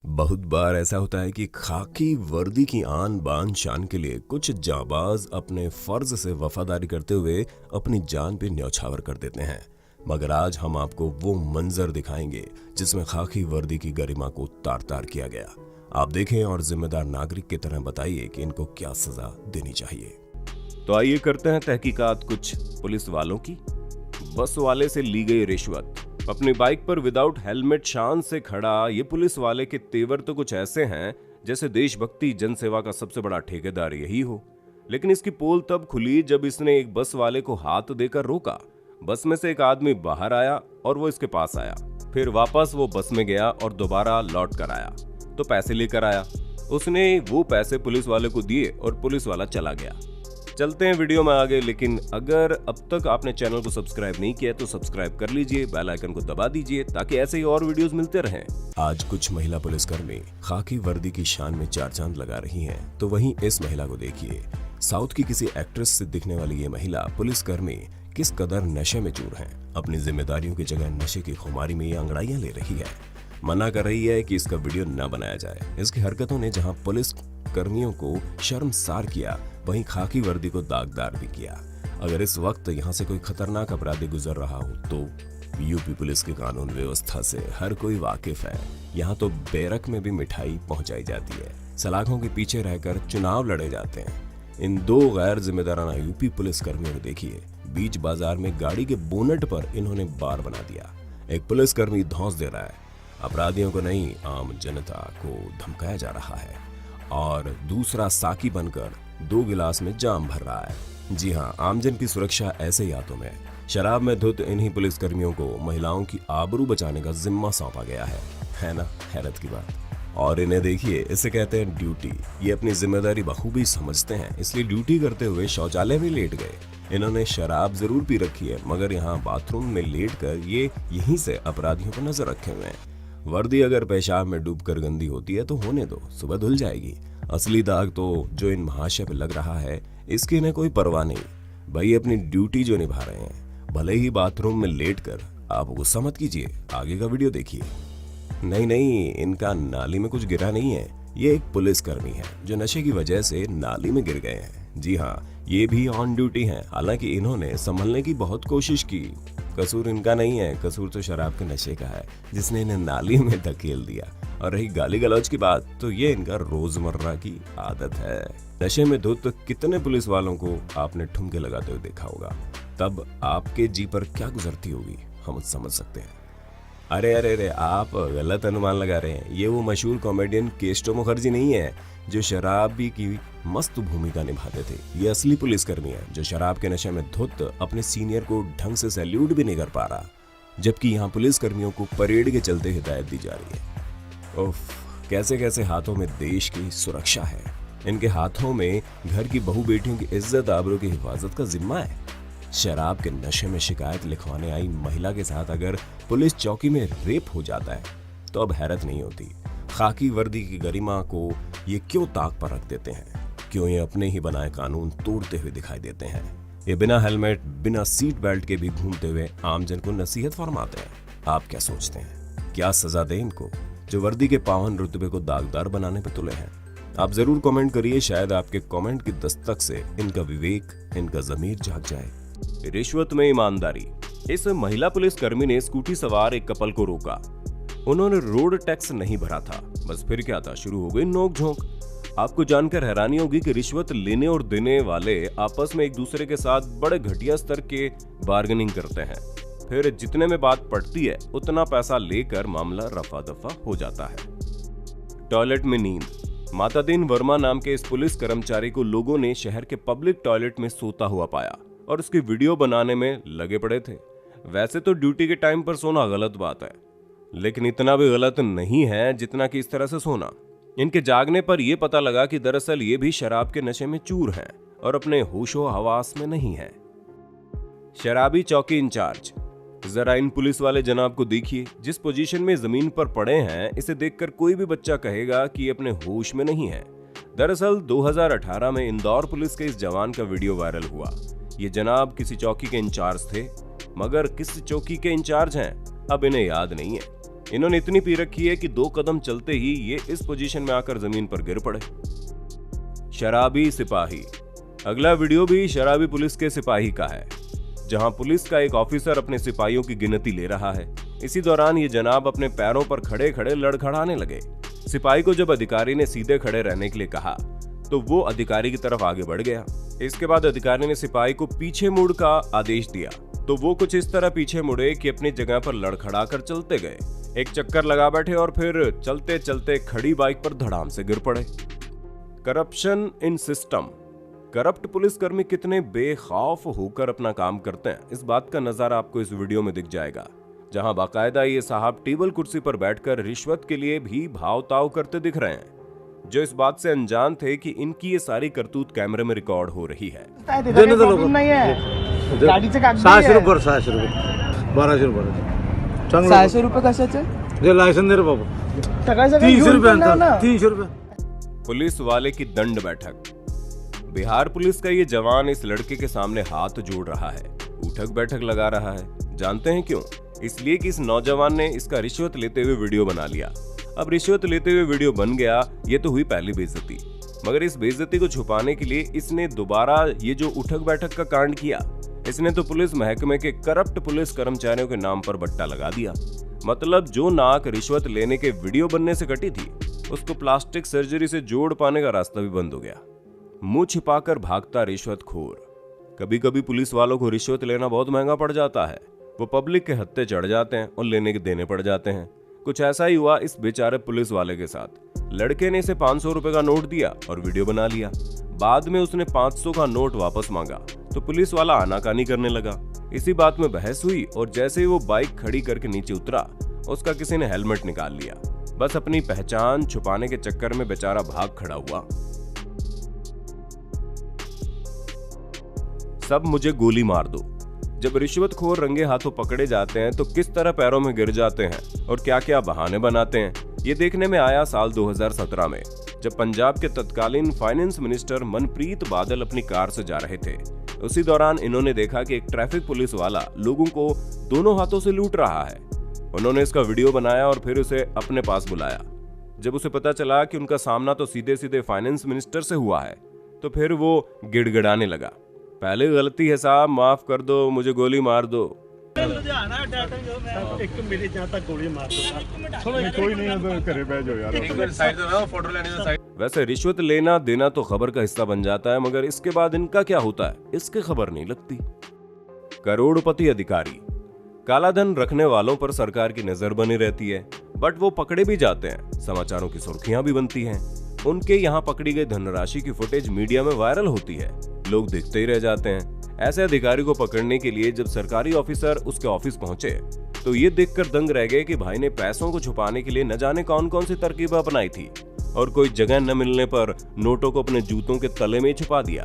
बहुत बार ऐसा होता है कि खाकी वर्दी की आन बान शान के लिए कुछ जाबाज अपने फर्ज से वफादारी करते हुए अपनी जान पे न्यौछावर कर देते हैं। मगर आज हम आपको वो मंजर दिखाएंगे जिसमें खाकी वर्दी की गरिमा को तार तार किया गया। आप देखें और जिम्मेदार नागरिक की तरह बताइए कि इनको क्या सजा देनी चाहिए। तो आइए करते हैं तहकीकात कुछ पुलिस वालों की। बस वाले से ली गई रिश्वत। अपनी बाइक पर विदाउट हेलमेट शान से खड़ा ये पुलिस वाले के तेवर तो कुछ ऐसे हैं जैसे देशभक्ति जनसेवा का सबसे बड़ा ठेकेदार यही हो। लेकिन इसकी पोल तब खुली जब इसने एक बस वाले को हाथ देकर रोका। बस में से एक आदमी बाहर आया और वो इसके पास आया। फिर वापस वो बस में गया और दोबारा लौट कर आया तो पैसे लेकर आया। उसने वो पैसे पुलिस वाले को दिए और पुलिस वाला चला गया। चलते हैं वीडियो में आगे, लेकिन अगर अब तक आपने चैनल को सब्सक्राइब नहीं किया तो सब्सक्राइब कर लीजिए, बेल आइकन को दबा दीजिए ताकि ऐसे ही और वीडियोस मिलते रहें। आज कुछ महिला पुलिसकर्मी खाकी वर्दी की शान में चार चांद लगा रही हैं, तो वहीं इस महिला को देखिए। साउथ की किसी एक्ट्रेस से दिखने वाली ये महिला पुलिसकर्मी किस कदर नशे में चूर है। अपनी जिम्मेदारियों की जगह नशे की खुमारी में ये अंगड़ाइयां ले रही है। मना कर रही है कि इसका वीडियो न बनाया जाए। इसकी हरकतों ने जहां पुलिस कर्मियों को शर्मसार किया, वहीं खाकी वर्दी को दागदार भी किया। अगर इस वक्त यहाँ से कोई खतरनाक अपराधी गुजर रहा हो तो यूपी पुलिस की कानून व्यवस्था से हर कोई वाकिफ है। यहाँ तो बैरक में भी मिठाई पहुंचाई जाती है, सलाखों के पीछे रहकर चुनाव लड़े जाते हैं। इन दो गैर जिम्मेदाराना यूपी पुलिस कर्मियों को देखिए। बीच बाजार में गाड़ी के बोनट पर इन्होंने बार बना दिया। एक पुलिसकर्मी धौंस दे रहा है। अपराधियों को नहीं, आम जनता को धमकाया जा रहा है और दूसरा साकी बनकर 2 गिलास में जाम भर रहा है। जी हाँ, आमजन की सुरक्षा ऐसे ही हाथों में। शराब में धुत इन्हीं पुलिसकर्मियों को महिलाओं की आबरू बचाने का जिम्मा सौंपा गया है ना? हैरत की बात। और इन्हें देखिए, इसे कहते हैं ड्यूटी। ये अपनी जिम्मेदारी बखूबी समझते हैं, इसलिए ड्यूटी करते हुए शौचालय में लेट गए। इन्होंने शराब जरूर पी रखी है, मगर यहाँ बाथरूम में लेट कर ये यहीं से अपराधियों पर नजर रखे हुए हैं। वर्दी अगर पेशाब में डूबकर गंदी होती है तो होने दो, सुबह धुल जाएगी। असली दाग तो जो इन महाशय पे लग रहा है, इसकी इन्हें कोई परवाह नहीं। भाई अपनी ड्यूटी जो निभा रहे हैं, भले ही बाथरूम में लेटकर। आप गुस्सा मत कीजिए, आगे का वीडियो देखिए। नहीं, इनका नाली में कुछ गिरा नहीं है। ये एक पुलिसकर्मी है जो नशे की वजह से नाली में गिर गए हैं। जी हाँ, ये भी ऑन ड्यूटी हैं। हालांकि इन्होंने संभलने की बहुत कोशिश की। कसूर इनका नहीं है, कसूर तो शराब के नशे का है जिसने इन्हें नाली में धकेल दिया। और रही गाली गलौज की बात, तो ये इनका रोजमर्रा की आदत है। नशे में धुत कितने पुलिस वालों को आपने ठुमके लगाते हुए देखा होगा, तब आपके जी पर क्या गुजरती होगी हम समझ सकते हैं। अरे, आप गलत अनुमान लगा रहे हैं। ये वो मशहूर कॉमेडियन केस्टो मुखर्जी नहीं है जो शराबी की मस्त भूमिका निभाते थे। ये असली पुलिसकर्मी है जो शराब के नशे में धुत अपने सीनियर को ढंग से सैल्यूट भी नहीं कर पा रहा, जबकि यहाँ पुलिसकर्मियों को परेड के चलते हिदायत दी जा रही है। उफ, कैसे कैसे हाथों में देश की सुरक्षा है। इनके हाथों में घर की बहू बेटियों की इज्जत आबरू की हिफाजत का जिम्मा है। शराब के नशे में शिकायत लिखवाने आई महिला के साथ अगर पुलिस चौकी में रेप हो जाता है तो अब हैरत नहीं होती। खाकी वर्दी की गरिमा को ये क्यों ताक पर रख देते हैं? क्यों ये अपने ही बनाए कानून तोड़ते हुए दिखाई देते हैं? ये बिना हेलमेट, बिना सीट बेल्ट के भी घूमते हुए आमजन को नसीहत फरमाते हैं। आप क्या सोचते हैं? क्या सजा दें इनको जो वर्दी के पावन रुतबे को दागदार बनाने पर तुले हैं? आप जरूर कमेंट करिए, शायद आपके कमेंट की दस्तक से इनका विवेक, इनका जमीर जाग जाए। रिश्वत में ईमानदारी। इस महिला पुलिसकर्मी ने स्कूटी सवार एक कपल को रोका। उन्होंने रोड टैक्स नहीं भरा था। बस फिर क्या था, शुरू हो गई नोक-झोंक। आपको जानकर हैरानी होगी कि रिश्वत लेने और देने वाले आपस में एक दूसरे के साथ बड़े घटिया स्तर के बार्गेनिंग करते हैं। फिर जितने में बात पड़ती है उतना पैसा लेकर मामला रफा दफा हो जाता है। टॉयलेट में नींद। मातादीन वर्मा नाम के इस पुलिस कर्मचारी को लोगों ने शहर के पब्लिक टॉयलेट में सोता हुआ पाया और उसकी वीडियो बनाने में लगे पड़े थे। वैसे तो ड्यूटी के टाइम पर सोना गलत बात है, लेकिन इतना भी गलत नहीं है जितना कि इस तरह से सोना। इनके जागने पर यह पता लगा कि दरअसल ये भी शराब के नशे में चूर हैं और अपने होशो हवास में नहीं है। शराबी चौकी इंचार्ज। जरा इन पुलिस वाले जनाब को देखिए, जिस पोजीशन में जमीन पर पड़े हैं, इसे देखकर कोई भी बच्चा कहेगा कि ये अपने होश में नहीं है। दरअसल 2018 में इंदौर पुलिस के इस जवान का वीडियो वायरल हुआ। ये जनाब किसी चौकी के इंचार्ज थे, मगर किस चौकी के इंचार्ज हैं अब इन्हें याद नहीं है। इन्होंने इतनी पी रखी है कि 2 कदम चलते ही ये इस पोजीशन में आकर जमीन पर गिर पड़े। शराबी सिपाही। अगला वीडियो भी शराबी पुलिस के सिपाही का है, जहां पुलिस का एक ऑफिसर अपने सिपाहियों की गिनती ले रहा है। इसी दौरान ये जनाब अपने पैरों पर खड़े खड़े लड़खड़ाने लगे। सिपाही को जब अधिकारी ने सीधे खड़े रहने के लिए कहा तो वो अधिकारी की तरफ आगे बढ़ गया। इसके बाद अधिकारी ने सिपाही को पीछे मुड़ का आदेश दिया तो वो कुछ इस तरह पीछे मुड़े कि अपनी जगह पर लड़खड़ा कर चलते गए, एक चक्कर लगा बैठे और फिर चलते चलते खड़ी बाइक पर धड़ाम से गिर पड़े। Corruption in system. करप्ट पुलिसकर्मी कितने बेखौफ होकर अपना काम करते हैं, इस बात का नजारा आपको इस वीडियो में दिख जाएगा, जहां बाकायदा ये साहब टेबल कुर्सी पर बैठकर रिश्वत के लिए भी भाव ताव करते दिख रहे हैं, जो इस बात से अनजान थे कि इनकी ये सारी करतूत कैमरे में रिकॉर्ड हो रही है। 600 रुपये 600 रुपये कशाचे लायसन दे रे बाबा 300 रुपये। पुलिस वाले की दंड बैठक। बिहार पुलिस का ये जवान इस लड़के के सामने हाथ जोड़ रहा है, उठक बैठक लगा रहा है। जानते हैं क्यों? इसलिए कि इस नौजवान ने इसका रिश्वत लेते हुए वीडियो बना लिया। अब रिश्वत लेते हुए वीडियो बन गया, ये तो हुई पहली बेइज्जती, मगर इस बेइज्जती को छुपाने के लिए इसने दोबारा ये जो उठक बैठक का कांड किया, इसने तो पुलिस महकमे के करप्ट पुलिस कर्मचारियों के नाम पर बट्टा लगा दिया। मतलब जो नाक रिश्वत लेने के वीडियो बनने से कटी थी, उसको प्लास्टिक सर्जरी से जोड़ पाने का रास्ता भी बंद हो गया। मुंह छिपाकर भागता रिश्वतखोर। कभी कभी पुलिस वालों को रिश्वत लेना बहुत महंगा पड़ जाता है, वो पब्लिक के हत्थे चढ़ जाते हैं और लेने के देने पड़ जाते हैं। कुछ ऐसा ही हुआ इस बेचारे पुलिस वाले के साथ। लड़के ने इसे 500 रुपए का नोट दिया और वीडियो बना लिया। बाद में उसने 500 का नोट वापस मांगा तो पुलिस वाला आनाकानी करने लगा। इसी बात में बहस हुई और जैसे ही वो बाइक खड़ी करके नीचे उतरा, उसका किसी ने हेलमेट निकाल लिया। बस अपनी पहचान छुपाने के चक्कर में बेचारा भाग खड़ा हुआ। सब मुझे गोली मार दो। जब रिश्वतखोर रंगे हाथों पकड़े जाते हैं तो किस तरह पैरों में गिर जाते हैं और क्या क्या बहाने बनाते हैं, ये देखने में आया साल 2017 में, जब पंजाब के तत्कालीन फाइनेंस मिनिस्टर मनप्रीत बादल अपनी कार से जा रहे थे। उसी दौरान इन्होंने देखा कि एक ट्रैफिक पुलिस वाला लोगों को दोनों हाथों से लूट रहा है। उन्होंने इसका वीडियो बनाया और फिर उसे अपने पास बुलाया। जब उसे पता चला कि उनका सामना तो सीधे सीधे फाइनेंस मिनिस्टर से हुआ है, तो फिर वो गिड़गिड़ाने लगा, पहले गलती है साहब, माफ कर दो, मुझे गोली मार दो। वैसे रिश्वत लेना देना तो खबर का हिस्सा बन जाता है, मगर इसके बाद इनका क्या होता है, इसकी खबर नहीं लगती। करोड़पति अधिकारी। काला धन रखने वालों पर सरकार की नजर बनी रहती है, बट वो पकड़े भी जाते हैं, समाचारों की सुर्खियां भी बनती हैं। उनके यहाँ पकड़ी गई धनराशि की फुटेज मीडिया में वायरल होती है, लोग देखते ही रह जाते हैं। ऐसे अधिकारी को पकड़ने के लिए जब सरकारी ऑफिसर उसके ऑफिस पहुंचे तो ये देखकर दंग रह गए कि भाई ने पैसों को छुपाने के लिए न जाने कौन कौन सी तरकीबें अपनाई थी और कोई जगह न मिलने पर नोटों को अपने जूतों के तले में छुपा दिया।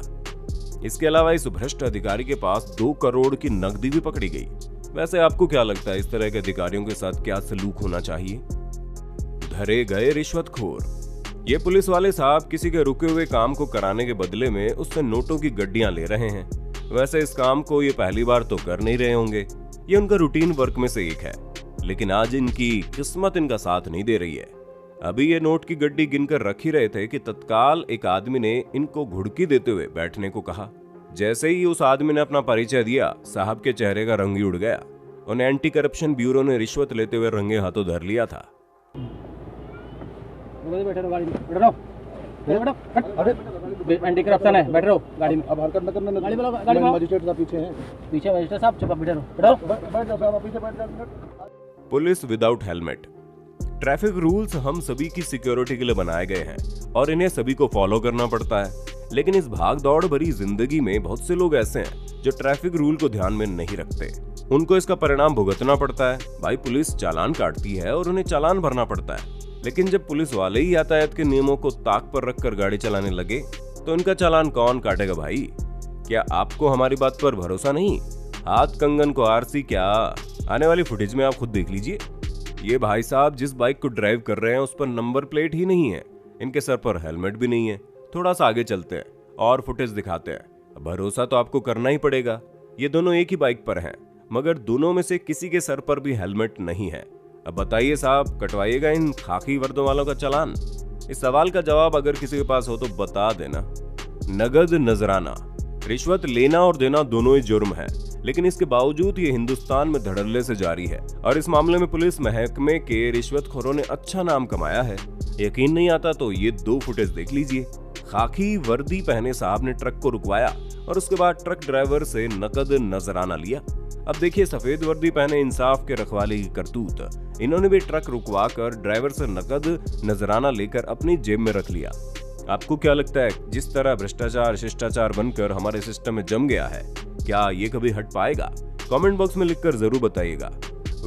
इसके अलावा इस भ्रष्ट अधिकारी के पास 2 करोड़ की नकदी भी पकड़ी गई। वैसे आपको क्या लगता है, इस तरह के अधिकारियों के साथ क्या सलूक होना चाहिए? धरे गए रिश्वतखोर। ये पुलिस वाले साहब किसी के रुके हुए काम को कराने के बदले में उससे नोटों की गड्डियां ले रहे हैं। वैसे इस काम को ये पहली बार तो कर नहीं रहे होंगे, ये उनका रूटीन वर्क में से एक है, लेकिन आज इनकी किस्मत इनका साथ नहीं दे रही है। अभी ये नोट की गड्डी गिनकर रख ही रहे थे कि तत्काल एक आदमी ने इनको घुड़की देते हुए बैठने को कहा। जैसे ही उस आदमी ने अपना परिचय दिया, साहब के चेहरे का रंग ही उड़ गया। उन्हें एंटी करप्शन ब्यूरो ने रिश्वत लेते हुए रंगे हाथों धर लिया था। एंटी करप्शन है, बैठ रहो गाड़ी में। अब हरकत न करना, गाड़ी वाला गाड़ी में मजिस्ट्रेट साहब पीछे हैं, पीछे मजिस्ट्रेट साहब चुप बैठ रहो, बैठ जाओ साहब, पीछे बैठ जाओ। Police without helmet. Traffic rules हम सभी की सिक्योरिटी के लिए बनाए गए हैं और इन्हें सभी को फॉलो करना पड़ता है, लेकिन इस भाग दौड़ भरी जिंदगी में बहुत से लोग ऐसे हैं जो ट्रैफिक रूल को ध्यान में नहीं रखते। उनको इसका परिणाम भुगतना पड़ता है। भाई पुलिस चालान काटती है और उन्हें चालान भरना पड़ता है, लेकिन जब पुलिस वाले ही यातायात के नियमों को ताक पर रखकर गाड़ी चलाने लगे तो इनका चालान कौन काटेगा भाई? क्या आपको हमारी बात पर भरोसा नहीं? हाथ कंगन को आरसी क्या? आने वाली फुटेज में आप खुद देख लीजिए। ये भाई साहब जिस बाइक को ड्राइव कर रहे हैं उस पर नंबर प्लेट ही नहीं है, इनके सर पर हेलमेट भी नहीं है। थोड़ा सा आगे चलते हैं और फुटेज दिखाते हैं। भरोसा तो आपको करना ही पड़ेगा। ये दोनों एक ही बाइक पर हैं, मगर दोनों में से किसी के सर पर भी हेलमेट नहीं है। अब बताइए साहब, कटवाइएगा इन खाकी वर्दों वालों का चालान? इस सवाल का जवाब अगर किसी के पास हो तो बता देना। नगद नजराना, रिश्वत लेना और देना दोनों ही जुर्म है, लेकिन इसके बावजूद ये हिंदुस्तान में धड़ल्ले से जारी है और इस मामले में पुलिस महकमे के रिश्वतखोरों ने अच्छा नाम कमाया है। यकीन नहीं आता तो ये 2 फुटेज देख लीजिए। खाकी वर्दी पहने साहब ने ट्रक को रुकवाया और उसके बाद ट्रक ड्राइवर से नकद नजराना लिया। अब देखिए सफेद वर्दी पहने इंसाफ के रखवाले की करतूत। इन्होंने भी ट्रक रुकवा कर ड्राइवर से नकद नजराना लेकर अपनी जेब में रख लिया। आपको क्या लगता है, जिस तरह भ्रष्टाचार शिष्टाचार बनकर हमारे सिस्टम में जम गया है, क्या ये कभी हट पाएगा? कमेंट बॉक्स में लिखकर जरूर बताइएगा।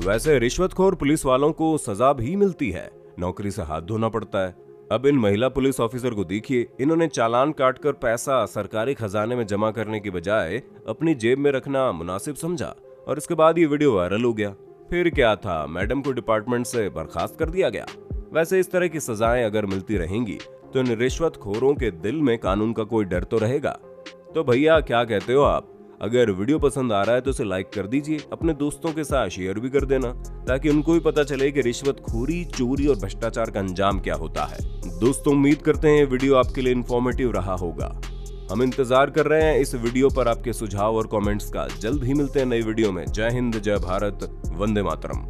वैसे रिश्वतखोर पुलिस वालों को सजा भी मिलती है, नौकरी से हाथ धोना पड़ता है। अब इन महिला पुलिस ऑफिसर को देखिए, इन्होंने चालान काटकर पैसा सरकारी खजाने में जमा करने की बजाय अपनी जेब में रखना मुनासिब समझा और इसके बाद ये वीडियो वायरल हो गया। फिर क्या था, मैडम को डिपार्टमेंट से बर्खास्त कर दिया गया। वैसे इस तरह की सजाएं अगर मिलती रहेंगी तो इन रिश्वतखोरों के दिल में कानून का कोई डर तो रहेगा। तो भैया क्या कहते हो आप? अगर वीडियो पसंद आ रहा है तो इसे लाइक कर दीजिए, अपने दोस्तों के साथ शेयर भी कर देना ताकि उनको भी पता चले कि रिश्वतखोरी, चोरी और भ्रष्टाचार का अंजाम क्या होता है। दोस्तों उम्मीद करते हैं वीडियो आपके लिए इंफॉर्मेटिव रहा होगा। हम इंतजार कर रहे हैं इस वीडियो पर आपके सुझाव और कमेंट्स का। जल्द ही मिलते हैं नई वीडियो में। जय हिंद, जय भारत, वंदे मातरम।